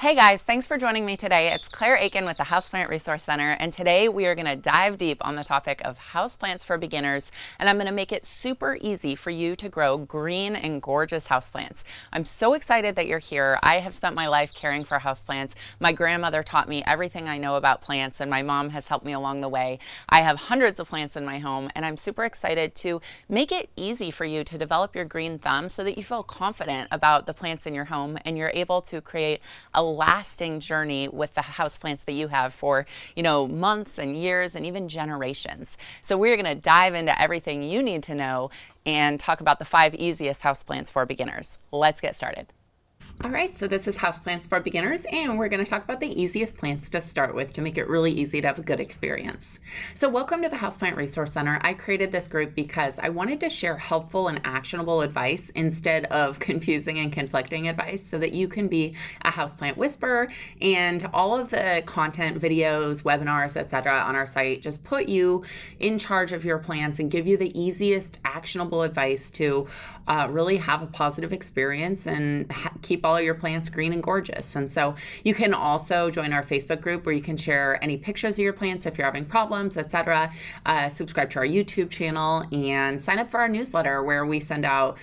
Hey guys, thanks for joining me today. It's Claire Akin with the Houseplant Resource Center, and today we are going to dive deep on the topic of houseplants for beginners, and I'm going to make it super easy for you to grow green and gorgeous houseplants. I'm so excited that you're here. I have spent my life caring for houseplants. My grandmother taught me everything I know about plants, and my mom has helped me along the way. I have hundreds of plants in my home, and I'm super excited to make it easy for you to develop your green thumb so that you feel confident about the plants in your home and you're able to create a lasting journey with the houseplants that you have for, months and years and even generations. So we're going to dive into everything you need to know and talk about the 5 easiest houseplants for beginners. Let's get started. All right, so this is Houseplants for Beginners, and we're going to talk about the easiest plants to start with to make it really easy to have a good experience. So welcome to the Houseplant Resource Center. I created this group because I wanted to share helpful and actionable advice instead of confusing and conflicting advice so that you can be a houseplant whisperer, and all of the content, videos, webinars, etc. on our site just put you in charge of your plants and give you the easiest actionable advice to really have a positive experience and keep all your plants green and gorgeous. And so you can also join our Facebook group where you can share any pictures of your plants if you're having problems, etc. Subscribe to our YouTube channel and sign up for our newsletter where we send out,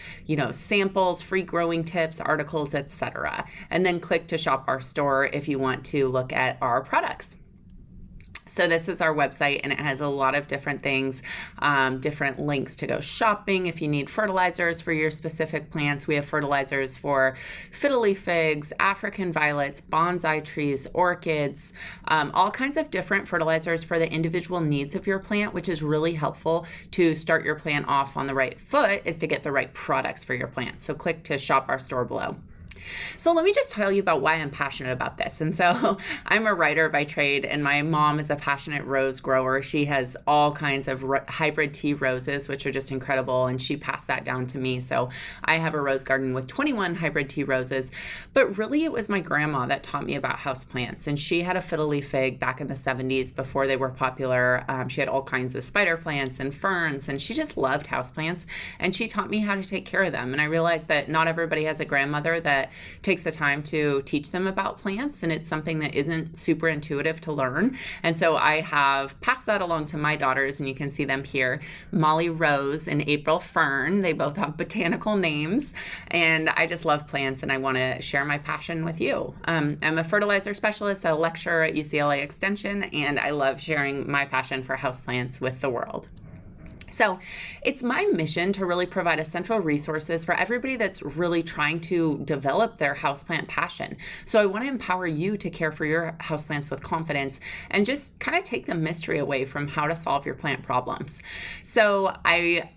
samples, free growing tips, articles, etc. And then click to shop our store if you want to look at our products. So this is our website, and it has a lot of different things, different links to go shopping. If you need fertilizers for your specific plants, we have fertilizers for Fiddly Figs, African violets, bonsai trees, orchids, all kinds of different fertilizers for the individual needs of your plant, which is really helpful to start your plant off on the right foot, is to get the right products for your plant. So click to shop our store below. So let me just tell you about why I'm passionate about this. And so I'm a writer by trade, and my mom is a passionate rose grower. She has all kinds of hybrid tea roses, which are just incredible, and she passed that down to me. So I have a rose garden with 21 hybrid tea roses. But really, it was my grandma that taught me about houseplants, and she had a Fiddly Fig back in the 70s before they were popular. She had all kinds of spider plants and ferns, and she just loved houseplants, and she taught me how to take care of them. And I realized that not everybody has a grandmother that takes the time to teach them about plants, and it's something that isn't super intuitive to learn. And so I have passed that along to my daughters, and you can see them here, Molly Rose and April Fern. They both have botanical names, and I just love plants, and I want to share my passion with you. I'm a fertilizer specialist, a lecturer at UCLA Extension, and I love sharing my passion for houseplants with the world. So it's my mission to really provide essential resources for everybody that's really trying to develop their houseplant passion. So I want to empower you to care for your houseplants with confidence and just kind of take the mystery away from how to solve your plant problems. So I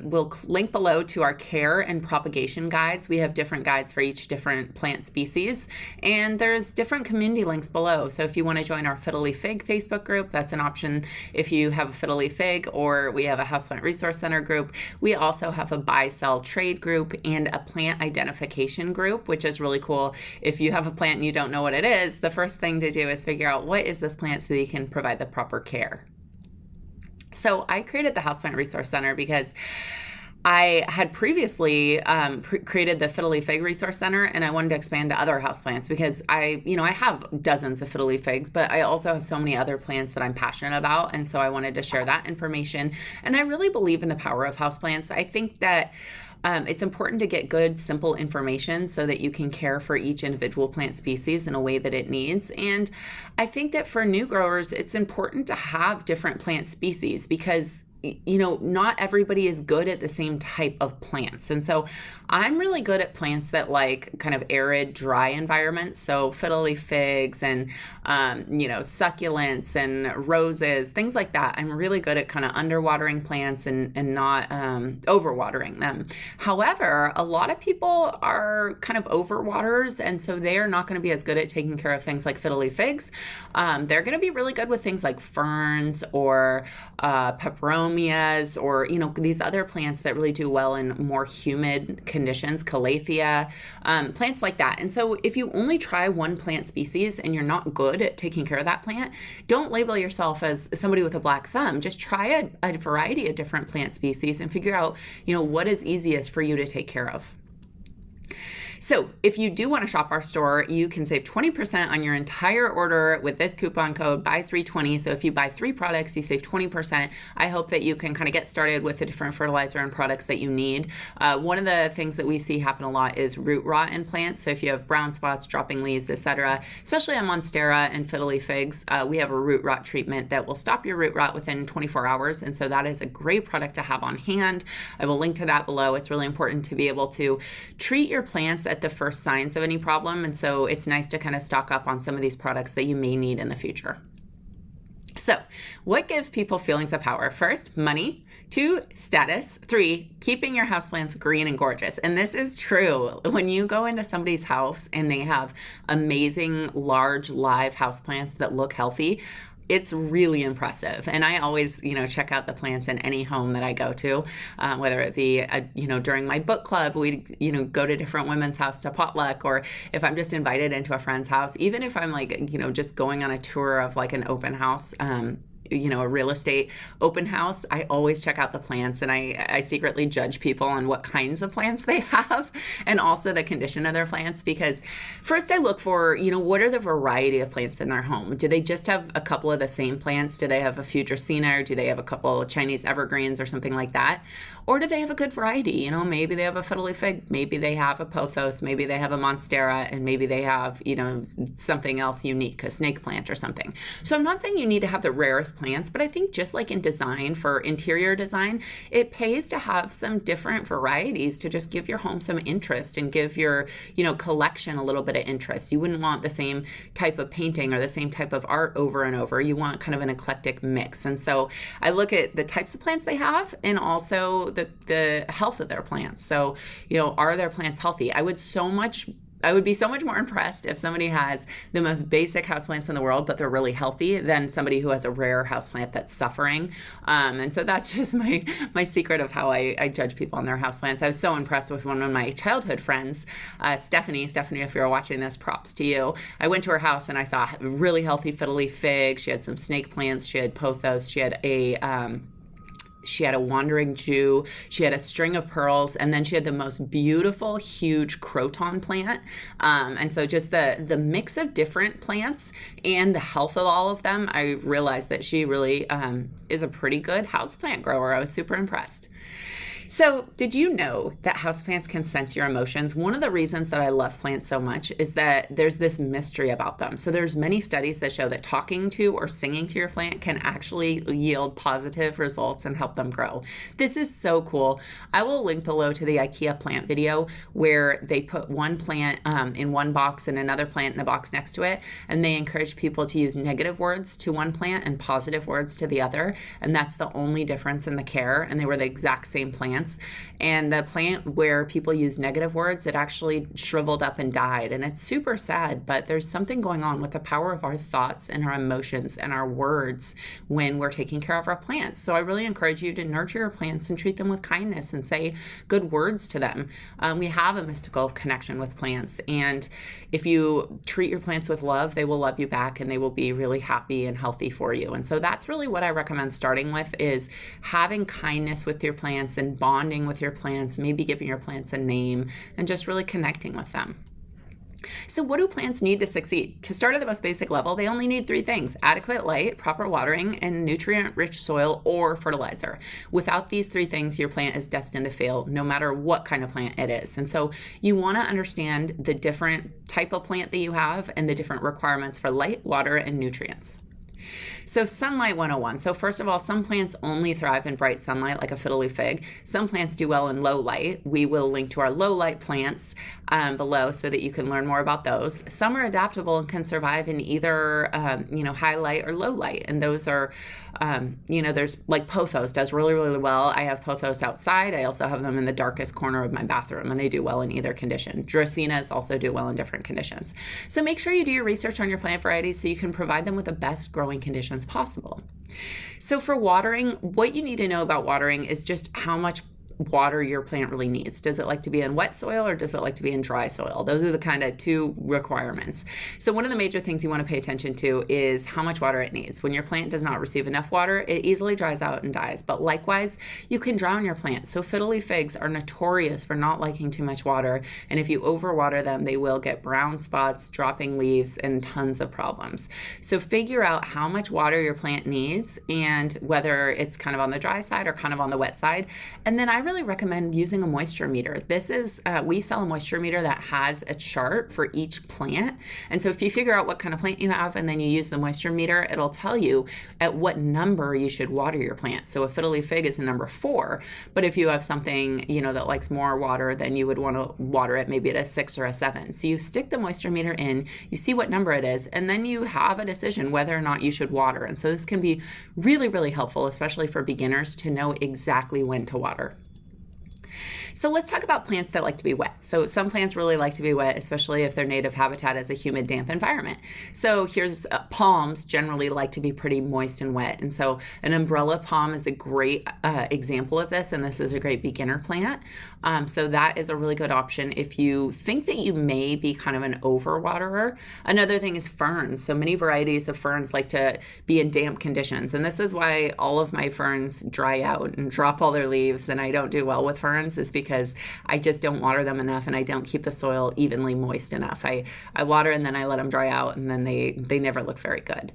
will link below to our care and propagation guides. We have different guides for each different plant species, and there's different community links below. So if you want to join our Fiddly Fig Facebook group, that's an option if you have a Fiddly Fig, or we have a Houseplant Resource Center group. We also have a buy-sell trade group and a plant identification group, which is really cool. If you have a plant and you don't know what it is, the first thing to do is figure out what is this plant so that you can provide the proper care. So I created the Houseplant Resource Center because I had previously created the Fiddly Fig Resource Center, and I wanted to expand to other houseplants because I have dozens of Fiddly Figs, but I also have so many other plants that I'm passionate about, and so I wanted to share that information. And I really believe in the power of houseplants. I think that it's important to get good, simple information so that you can care for each individual plant species in a way that it needs. And I think that for new growers, it's important to have different plant species because not everybody is good at the same type of plants. And so I'm really good at plants that like kind of arid, dry environments. So Fiddly Figs and, succulents and roses, things like that. I'm really good at kind of underwatering plants and not overwatering them. However, a lot of people are kind of overwaterers, and so they are not going to be as good at taking care of things like Fiddly Figs. They're going to be really good with things like ferns or peperomias, or these other plants that really do well in more humid conditions, calathea, plants like that. And so if you only try one plant species and you're not good at taking care of that plant, don't label yourself as somebody with a black thumb. Just try a variety of different plant species and figure out what is easiest for you to take care of. So if you do want to shop our store, you can save 20% on your entire order with this coupon code BUY320. So if you buy 3 products, you save 20%. I hope that you can kind of get started with the different fertilizer and products that you need. One of the things that we see happen a lot is root rot in plants. So if you have brown spots, dropping leaves, etc., especially on Monstera and Fiddly Figs, we have a root rot treatment that will stop your root rot within 24 hours. And so that is a great product to have on hand. I will link to that below. It's really important to be able to treat your plants at the first signs of any problem. And so it's nice to kind of stock up on some of these products that you may need in the future. So what gives people feelings of power? First, money. 2, status. 3, keeping your houseplants green and gorgeous. And this is true. When you go into somebody's house and they have amazing, large, live houseplants that look healthy, it's really impressive. And I always, check out the plants in any home that I go to, whether it be, during my book club, we, go to different women's house to potluck, or if I'm just invited into a friend's house, even if I'm just going on a tour of like an open house, a real estate open house, I always check out the plants, and I secretly judge people on what kinds of plants they have and also the condition of their plants, because first I look for, what are the variety of plants in their home? Do they just have a couple of the same plants? Do they have a few Dracaena, or do they have a couple of Chinese evergreens or something like that? Or do they have a good variety? Maybe they have a Fiddly Fig, maybe they have a Pothos, maybe they have a Monstera, and maybe they have, something else unique, a snake plant or something. So I'm not saying you need to have the rarest plants, but I think just like in design, for interior design, it pays to have some different varieties to just give your home some interest and give your, collection a little bit of interest. You wouldn't want the same type of painting or the same type of art over and over. You want kind of an eclectic mix. And so I look at the types of plants they have and also the health of their plants. So, are their plants healthy? I would be so much more impressed if somebody has the most basic houseplants in the world, but they're really healthy, than somebody who has a rare houseplant that's suffering. And so that's just my secret of how I judge people on their houseplants. I was so impressed with one of my childhood friends, Stephanie. Stephanie, if you're watching this, props to you. I went to her house and I saw a really healthy Fiddly Fig. She had some snake plants. She had Pothos. She had a wandering Jew, she had a string of pearls, and then she had the most beautiful, huge croton plant. And so just the mix of different plants and the health of all of them, I realized that she really is a pretty good houseplant grower. I was super impressed. So did you know that houseplants can sense your emotions? One of the reasons that I love plants so much is that there's this mystery about them. So there's many studies that show that talking to or singing to your plant can actually yield positive results and help them grow. This is so cool. I will link below to the IKEA plant video where they put one plant in one box and another plant in a box next to it, and they encourage people to use negative words to one plant and positive words to the other, and that's the only difference in the care, and they were the exact same plants. And the plant where people use negative words, it actually shriveled up and died. And it's super sad, but there's something going on with the power of our thoughts and our emotions and our words when we're taking care of our plants. So I really encourage you to nurture your plants and treat them with kindness and say good words to them. We have a mystical connection with plants. And if you treat your plants with love, they will love you back and they will be really happy and healthy for you. And so that's really what I recommend starting with, is having kindness with your plants and bonding with your plants, maybe giving your plants a name, and just really connecting with them. So what do plants need to succeed? To start at the most basic level, they only need 3 things: adequate light, proper watering, and nutrient-rich soil or fertilizer. Without these 3 things, your plant is destined to fail, no matter what kind of plant it is. And so you want to understand the different type of plant that you have and the different requirements for light, water, and nutrients. So sunlight 101. So first of all, some plants only thrive in bright sunlight, like a Fiddly Fig. Some plants do well in low light. We will link to our low light plants below so that you can learn more about those. Some are adaptable and can survive in either high light or low light. And those are, there's like Pothos does really, really well. I have Pothos outside. I also have them in the darkest corner of my bathroom, and they do well in either condition. Dracaenas also do well in different conditions. So make sure you do your research on your plant varieties so you can provide them with the best growing conditions possible. So for watering, what you need to know about watering is just how much water your plant really needs. Does it like to be in wet soil or does it like to be in dry soil? Those are the kind of two requirements. So one of the major things you want to pay attention to is how much water it needs. When your plant does not receive enough water, it easily dries out and dies. But likewise, you can drown your plant. So Fiddly Figs are notorious for not liking too much water. And if you overwater them, they will get brown spots, dropping leaves, and tons of problems. So figure out how much water your plant needs and whether it's kind of on the dry side or kind of on the wet side. And then I really recommend using a moisture meter. This is, we sell a moisture meter that has a chart for each plant. And so if you figure out what kind of plant you have and then you use the moisture meter, it'll tell you at what number you should water your plant. So a Fiddly Fig is a number 4, but if you have something, you know, that likes more water, then you would want to water it maybe at a 6 or a 7. So you stick the moisture meter in, you see what number it is, and then you have a decision whether or not you should water. And so this can be really, really helpful, especially for beginners, to know exactly when to water. So let's talk about plants that like to be wet. So some plants really like to be wet, especially if their native habitat is a humid, damp environment. So here's palms generally like to be pretty moist and wet. And so an umbrella palm is a great example of this, and this is a great beginner plant. So that is a really good option if you think that you may be kind of an overwaterer. Another thing is ferns. So many varieties of ferns like to be in damp conditions. And this is why all of my ferns dry out and drop all their leaves, and I don't do well with ferns, is because I just don't water them enough and I don't keep the soil evenly moist enough. I water and then I let them dry out, and then they never look very good.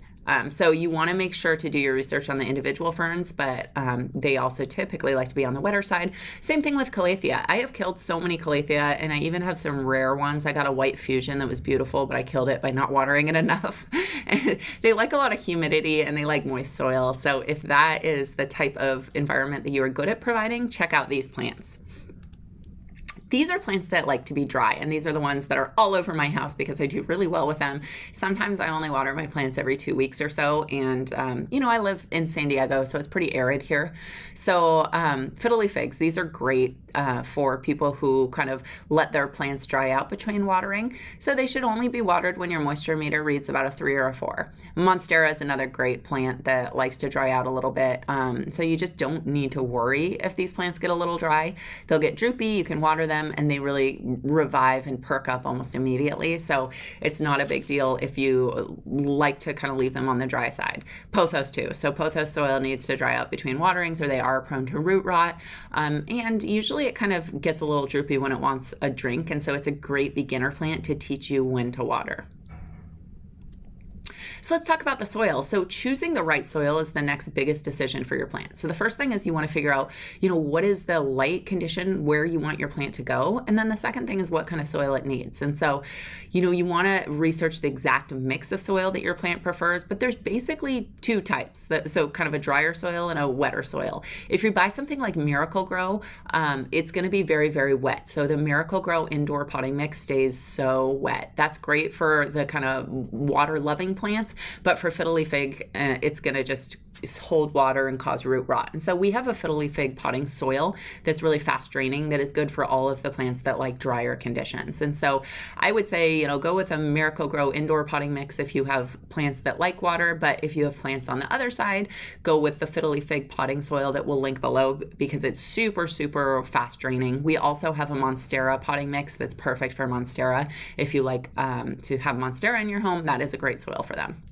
So you want to make sure to do your research on the individual ferns, but they also typically like to be on the wetter side. Same thing with calathea. I have killed so many calathea, and I even have some rare ones. I got a white fusion that was beautiful, but I killed it by not watering it enough. They like a lot of humidity and they like moist soil. So if that is the type of environment that you are good at providing, check out these plants. These are plants that like to be dry, and these are the ones that are all over my house because I do really well with them. Sometimes I only water my plants every 2 weeks or so, and you know, I live in San Diego, so it's pretty arid here. So Fiddly Figs, these are great for people who kind of let their plants dry out between watering. So they should only be watered when your moisture meter reads about a 3 or a 4. Monstera is another great plant that likes to dry out a little bit. So you just don't need to worry if these plants get a little dry. They'll get droopy, you can water them, and they really revive and perk up almost immediately. So it's not a big deal if you like to kind of leave them on the dry side. Pothos too. So pothos soil needs to dry out between waterings, or they are prone to root rot. And usually it kind of gets a little droopy when it wants a drink. And so it's a great beginner plant to teach you when to water. So let's talk about the soil. So choosing the right soil is the next biggest decision for your plant. So the first thing is you want to figure out, you know, what is the light condition where you want your plant to go? And then the second thing is what kind of soil it needs. And so, you know, you want to research the exact mix of soil that your plant prefers, but there's basically 2 types. So kind of a drier soil and a wetter soil. If you buy something like Miracle-Gro, it's going to be very, very wet. So the Miracle-Gro indoor potting mix stays so wet. That's great for the kind of water-loving plants. But for Fiddly Fig, it's going to just hold water and cause root rot. And so we have a Fiddly Fig potting soil that's really fast draining, that is good for all of the plants that like drier conditions. And so I would say, you know, go with a Miracle-Gro indoor potting mix if you have plants that like water, but if you have plants on the other side, go with the Fiddly Fig potting soil that we'll link below because it's super, super fast draining. We also have a Monstera potting mix that's perfect for Monstera. If you like to have Monstera in your home, that is a great soil for them.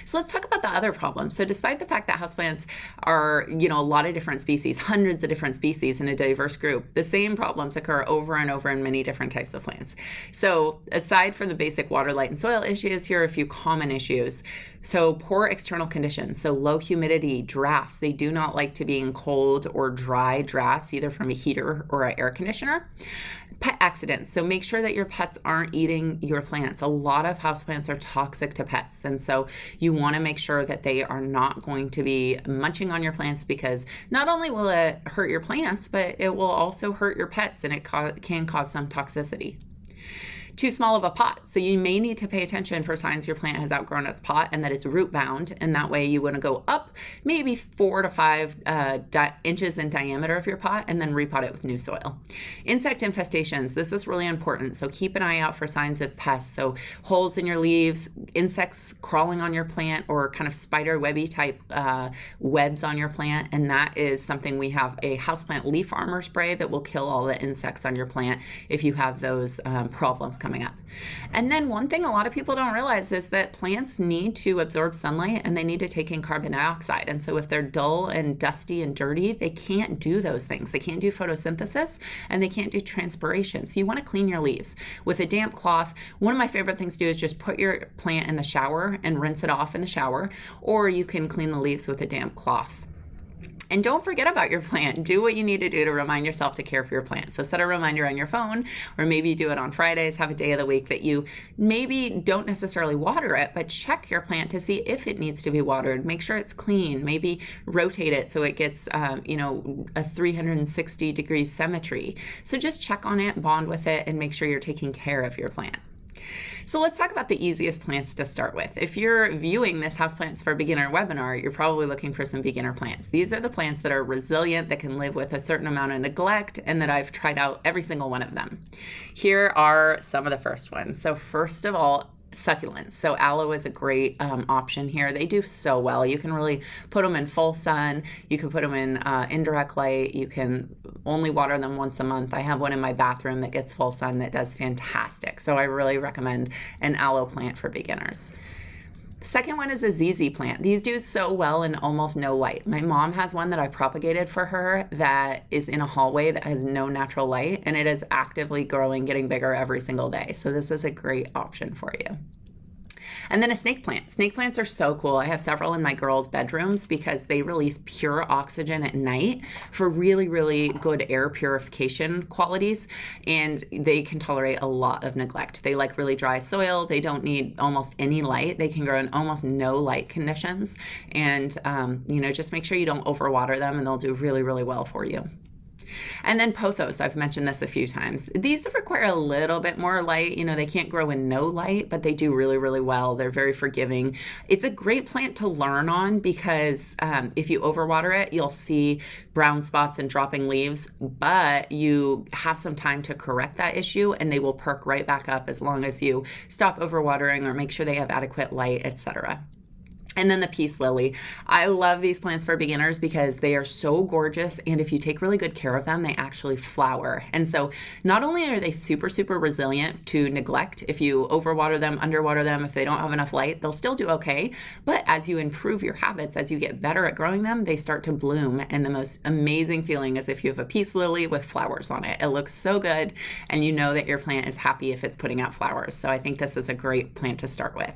So let's talk about the other problem. So despite the fact that houseplants are, you know, a lot of different species, hundreds of different species in a diverse group, the same problems occur over and over in many different types of plants. So aside from the basic water, light, and soil issues, here are a few common issues. So poor external conditions, so low humidity, drafts. They do not like to be in cold or dry drafts, either from a heater or an air conditioner. Pet accidents. So make sure that your pets aren't eating your plants. A lot of houseplants are toxic to pets. And so you want to make sure that they are not going to be munching on your plants, because not only will it hurt your plants, but it will also hurt your pets, and it can cause some toxicity. too small of a pot. So you may need to pay attention for signs your plant has outgrown its pot and that it's root bound. And that way you want to go up maybe 4 to 5 inches in diameter of your pot and then repot it with new soil. Insect infestations, this is really important. So keep an eye out for signs of pests. So holes in your leaves, insects crawling on your plant, or kind of spider webby type webs on your plant. And that is something we have a houseplant leaf armor spray that will kill all the insects on your plant if you have those problems coming up. And then one thing a lot of people don't realize is that plants need to absorb sunlight and they need to take in carbon dioxide. And so if they're dull and dusty and dirty, they can't do those things. They can't do photosynthesis and they can't do transpiration. So you want to clean your leaves with a damp cloth. One of my favorite things to do is just put your plant in the shower and rinse it off in the shower, or you can clean the leaves with a damp cloth. And don't forget about your plant. Do what you need to do to remind yourself to care for your plant. So set a reminder on your phone, or maybe you do it on Fridays, have a day of the week that you maybe don't necessarily water it, but check your plant to see if it needs to be watered. Make sure it's clean. Maybe rotate it so it gets, a 360 degree symmetry. So just check on it, bond with it, and make sure you're taking care of your plant. So let's talk about the easiest plants to start with. If you're viewing this Houseplants for Beginner webinar, you're probably looking for some beginner plants. These are the plants that are resilient, that can live with a certain amount of neglect, and that I've tried out every single one of them. Here are some of the first ones. So first of all, succulents. So aloe is a great option here. They do so well. You can really put them in full sun. You can put them in indirect light. You can only water them once a month. I have one in my bathroom that gets full sun that does fantastic. So I really recommend an aloe plant for beginners. Second one is a ZZ plant. These do so well in almost no light. My mom has one that I propagated for her that is in a hallway that has no natural light, and it is actively growing, getting bigger every single day. So this is a great option for you. And then a snake plant. Snake plants are so cool. I have several in my girls' bedrooms because they release pure oxygen at night for really, really good air purification qualities, and they can tolerate a lot of neglect. They like really dry soil. They don't need almost any light. They can grow in almost no light conditions, and just make sure you don't overwater them, and they'll do really, really well for you. And then pothos, I've mentioned this a few times. These require a little bit more light. They can't grow in no light, but they do really, really well. They're very forgiving. It's a great plant to learn on because if you overwater it, you'll see brown spots and dropping leaves, but you have some time to correct that issue and they will perk right back up as long as you stop overwatering or make sure they have adequate light, etc. And then the peace lily. I love these plants for beginners because they are so gorgeous, and if you take really good care of them, they actually flower. And so not only are they super, super resilient to neglect, if you overwater them, underwater them, if they don't have enough light, they'll still do okay. But as you improve your habits, as you get better at growing them, they start to bloom. And the most amazing feeling is if you have a peace lily with flowers on it. It looks so good, and you know that your plant is happy if it's putting out flowers. So I think this is a great plant to start with.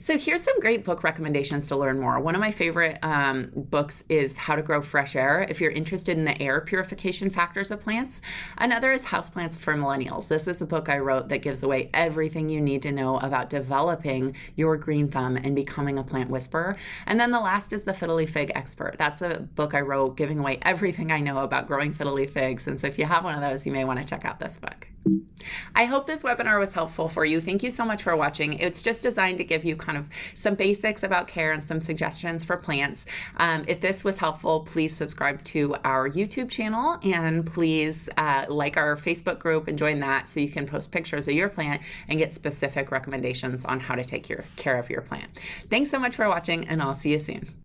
So here's some great book recommendations to learn more. One of my favorite books is How to Grow Fresh Air, if you're interested in the air purification factors of plants. Another is Houseplants for Millennials. This is a book I wrote that gives away everything you need to know about developing your green thumb and becoming a plant whisperer. And then the last is the Fiddly Fig Expert. That's a book I wrote giving away everything I know about growing fiddly figs. And so if you have one of those, you may want to check out this book. I hope this webinar was helpful for you. Thank you so much for watching. It's just designed to give you kind of some basics about care and some suggestions for plants. If this was helpful, please subscribe to our YouTube channel and please like our Facebook group and join that so you can post pictures of your plant and get specific recommendations on how to take care of your plant. Thanks so much for watching, and I'll see you soon.